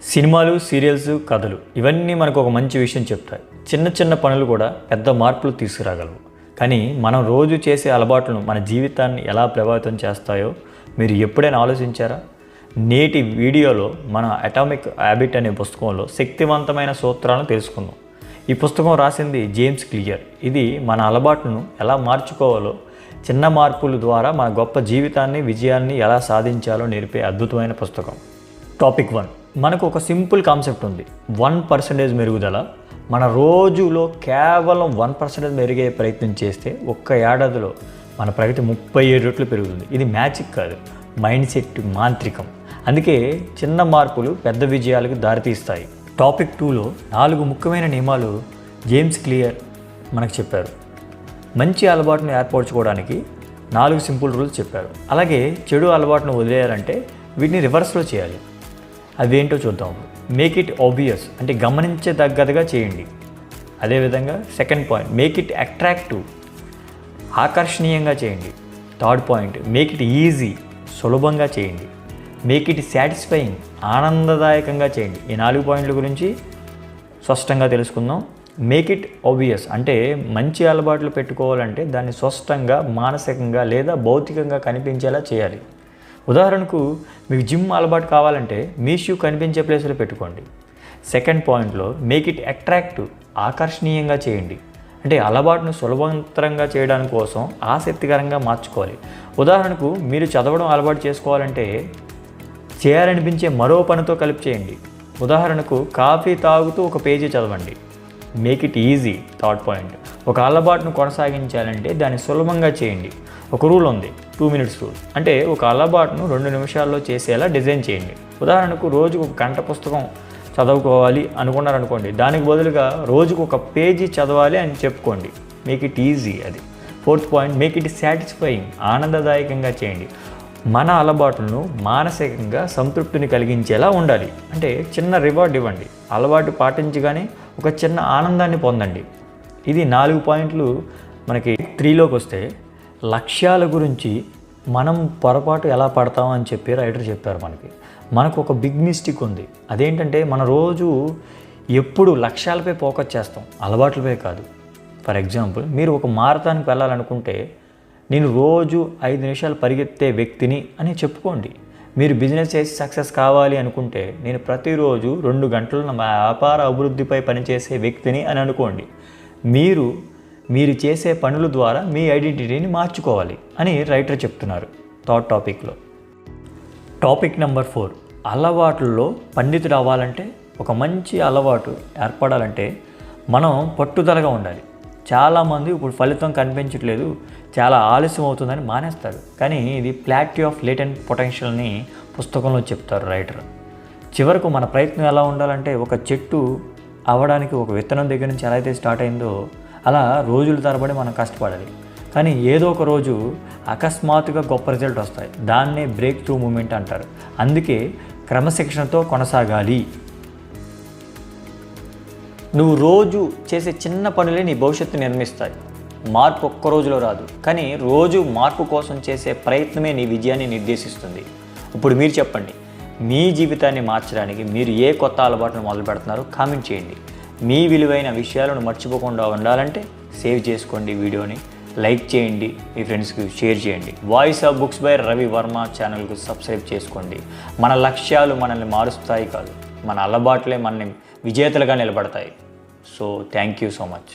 సినిమాలు, సీరియల్స్, కథలు ఇవన్నీ మనకు ఒక మంచి విషయం చెప్తాయి. చిన్న చిన్న పనులు కూడా పెద్ద మార్పులు తీసుకురాగలవు. కానీ మనం రోజు చేసే అలవాట్లను మన జీవితాన్ని ఎలా ప్రభావితం చేస్తాయో మీరు ఎప్పుడైనా ఆలోచించారా? నేటి వీడియోలో మన అటామిక్ హ్యాబిట్ అనే పుస్తకంలో శక్తివంతమైన సూత్రాలను తెలుసుకుందాం. ఈ పుస్తకం రాసింది జేమ్స్ క్లియర్. ఇది మన అలవాట్లను ఎలా మార్చుకోవాలో, చిన్న మార్పుల ద్వారా మన గొప్ప జీవితాన్ని, విజయాన్ని ఎలా సాధించాలో నేర్పే అద్భుతమైన పుస్తకం. టాపిక్ 1. మనకు ఒక సింపుల్ కాన్సెప్ట్ ఉంది. 1% మెరుగుదల. మన రోజులో కేవలం 1% మెరుగే ప్రయత్నం చేస్తే ఒక్క ఏడాదిలో మన ప్రగతి 37 రెట్లు పెరుగుతుంది. ఇది మ్యాజిక్ కాదు, మైండ్ సెట్ మాంత్రికం. అందుకే చిన్న మార్పులు పెద్ద విజయాలకు దారితీస్తాయి. టాపిక్ 2లో 4 ముఖ్యమైన నియమాలు జేమ్స్ క్లియర్ మనకు చెప్పారు. మంచి అలవాటును ఏర్పరచుకోవడానికి 4 సింపుల్ రూల్స్ చెప్పారు. అలాగే చెడు అలవాటును వదిలేయాలంటే వీటిని రివర్స్లో చేయాలి. అదేంటో చూద్దాం. మేక్ ఇట్ ఆబ్వియస్, అంటే గమనించదగ్గదిగా చేయండి. అదేవిధంగా second point, make it attractive, ఆకర్షణీయంగా చేయండి. Third point, make it easy, సులభంగా చేయండి. మేక్ ఇట్ సాటిస్ఫైయింగ్, ఆనందదాయకంగా చేయండి. ఈ 4 పాయింట్ల గురించి స్పష్టంగా తెలుసుకుందాం. మేక్ ఇట్ ఆబ్వియస్ అంటే మంచి అలవాట్లు పెట్టుకోవాలంటే దాన్ని స్పష్టంగా, మానసికంగా లేదా భౌతికంగా కనిపించేలా చేయాలి. ఉదాహరణకు మీకు జిమ్ అలవాటు కావాలంటే మీ షూ కనిపించే ప్లేస్లో పెట్టుకోండి. సెకండ్ పాయింట్లో మేక్ ఇట్ అట్రాక్టివ్, ఆకర్షణీయంగా చేయండి. అంటే అలవాటును సులభవంతంగా చేయడానికి కోసం ఆసక్తికరంగా మార్చుకోవాలి. ఉదాహరణకు మీరు చదవడం అలవాటు చేసుకోవాలంటే చేయాలనిపించే మరో పనితో కలిపి చేయండి. ఉదాహరణకు కాఫీ తాగుతూ ఒక పేజీ చదవండి. Make it easy. Third point, ఒక అలవాటును కొనసాగించాలంటే దాన్ని సులభంగా చేయండి. ఒక రూల్ ఉంది, 2 minutes రూల్. అంటే ఒక అలవాటును 2 నిమిషాల్లో చేసేలా డిజైన్ చేయండి. ఉదాహరణకు రోజుకు 1 గంట పుస్తకం చదువుకోవాలి అనుకున్నారనుకోండి, దానికి బదులుగా రోజుకు 1 పేజీ చదవాలి అని చెప్పుకోండి. Make it easy. అది fourth point, make it satisfying, ఆనందదాయకంగా చేయండి. మన అలవాటును మానసికంగా సంతృప్తిని కలిగించేలా ఉండాలి. అంటే చిన్న రివార్డ్ ఇవ్వండి. అలవాటు పాటించగానే ఒక చిన్న ఆనందాన్ని పొందండి. ఇది 4 పాయింట్లు. మనకి 3లోకి వస్తే లక్ష్యాల గురించి మనం పొరపాటు ఎలా పడతామని చెప్పి రైటర్ చెప్పారు. మనకు ఒక బిగ్ మిస్టేక్ ఉంది. అదేంటంటే మన రోజు ఎప్పుడు లక్ష్యాలపై ఫోకస్ చేస్తాం, అలవాట్లపై కాదు. ఫర్ ఎగ్జాంపుల్, మీరు ఒక మారథాన్కి వెళ్ళాలనుకుంటే నేను రోజు 5 నిమిషాలు పరిగెత్తే వ్యక్తిని అని చెప్పుకోండి. మీరు బిజినెస్ చేసి సక్సెస్ కావాలి అనుకుంటే నేను ప్రతిరోజు 2 గంటలు నా వ్యాపార అభివృద్ధిపై పనిచేసే వ్యక్తిని అని అనుకోండి. మీరు చేసే పనుల ద్వారా మీ ఐడెంటిటీని మార్చుకోవాలి అని రైటర్ చెప్తున్నారు థర్డ్ టాపిక్లో. టాపిక్ నెంబర్ 4, అలవాట్లలో పండితుడు అవ్వాలంటే, ఒక మంచి అలవాటు ఏర్పడాలంటే మనం పట్టుదలగా ఉండాలి. చాలామంది ఇప్పుడు ఫలితం కనిపించట్లేదు, చాలా ఆలస్యం అవుతుందని మానేస్తారు. కానీ ఇది ప్లాట్యూ ఆఫ్ లేటెంట్ పొటెన్షియల్ని పుస్తకంలో చెప్తారు రైటర్. చివరకు మన ప్రయత్నం ఎలా ఉండాలంటే, ఒక చెట్టు అవ్వడానికి ఒక విత్తనం దగ్గర నుంచి ఎలా అయితే స్టార్ట్ అయిందో అలా రోజుల తరబడి మనం కష్టపడాలి. కానీ ఏదో ఒక రోజు అకస్మాత్తుగా గొప్ప రిజల్ట్ వస్తాయి. దాన్నే బ్రేక్ త్రూ మూమెంట్ అంటారు. అందుకే క్రమశిక్షణతో కొనసాగాలి. నువ్వు రోజు చేసే చిన్న పనులే నీ భవిష్యత్తు నిర్మిస్తాయి. మార్పు ఒక్క రోజులో రాదు, కానీ రోజు మార్పు కోసం చేసే ప్రయత్నమే నీ విజయాన్ని నిర్దేశిస్తుంది. ఇప్పుడు మీరు చెప్పండి, మీ జీవితాన్ని మార్చడానికి మీరు ఏ కొత్త అలవాటును మొదలు పెడుతున్నారో కామెంట్ చేయండి. మీ విలువైన విషయాలను మర్చిపోకుండా ఉండాలంటే సేవ్ చేసుకోండి, వీడియోని లైక్ చేయండి, మీ ఫ్రెండ్స్కి షేర్ చేయండి. Voice of books by Ravi Varma ఛానల్కు సబ్స్క్రైబ్ చేసుకోండి. మన లక్ష్యాలు మనల్ని మారుస్తాయి కాదు, మన అలవాట్లే మనల్ని విజేతలుగా నిలబడతాయి. So thank you so much.